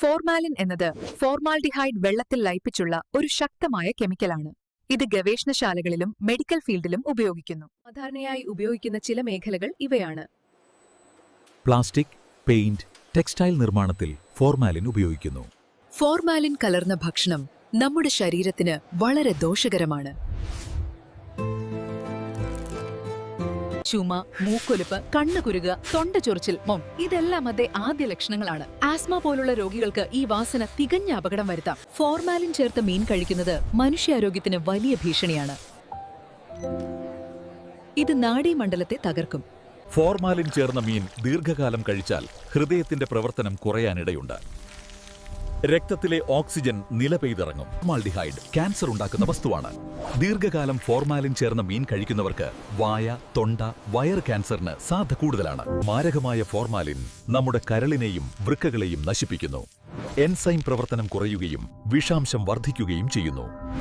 Formalin എന്നത് formaldehyde വെള്ളത്തിൽ ലയിപ്പിച്ചുള്ള ഒരു ശക്തമായ കെമിക്കലാണ്. ഇത് ഗവേഷണശാലകളിലും മെഡിക്കൽ ഫീൽഡിലും ഉപയോഗിക്കുന്നു. സാധാരണയായി ഉപയോഗിക്കുന്ന ചില മേഖലകൾ ഇവയാണ്: പ്ലാസ്റ്റിക്, പെയിന്റ്, ടെക്സ്റ്റൈൽ നിർമ്മാണത്തിൽ ഫോർമാലിൻ ഉപയോഗിക്കുന്നു. ഫോർമാലിൻ കലർന്ന ഭക്ഷണം നമ്മുടെ ശരീരത്തിന് വളരെ ദോഷകരമാണ്. ചുമ, മൂക്കൊലിപ്പ്, കണ്ണുകുരുക, തൊണ്ട ചൊറിച്ചിൽ, ഇതെല്ലാം അതിന്റെ ആദ്യ ലക്ഷണങ്ങളാണ്. ആസ്മ പോലുള്ള രോഗികൾക്ക് ഈ വാസന തികഞ്ഞ അപകടം വരുത്താം. ഫോർമാലിൻ ചേർത്ത മീൻ കഴിക്കുന്നത് മനുഷ്യാരോഗ്യത്തിന് വലിയ ഭീഷണിയാണ്. ഇത് നാഡീമണ്ഡലത്തെ തകർക്കും. ഫോർമാലിൻ ചേർന്ന മീൻ ദീർഘകാലം കഴിച്ചാൽ ഹൃദയത്തിന്റെ പ്രവർത്തനം കുറയാനിടയുണ്ട്. രക്തത്തിലെ ഓക്സിജൻ നിലപെയ്തിറങ്ങും. ഫോർമാൽഡിഹൈഡ് ക്യാൻസർ ഉണ്ടാക്കുന്ന വസ്തുവാണ്. ദീർഘകാലം ഫോർമാലിൻ ചേർന്ന മീൻ കഴിക്കുന്നവർക്ക് വായ, തൊണ്ട, വയർ ക്യാൻസറിന് സാധ്യത കൂടുതലാണ്. മാരകമായ ഫോർമാലിൻ നമ്മുടെ കരളിനെയും വൃക്കകളെയും നശിപ്പിക്കുന്നു. എൻസൈം പ്രവർത്തനം കുറയുകയും വിഷാംശം വർദ്ധിക്കുകയും ചെയ്യുന്നു.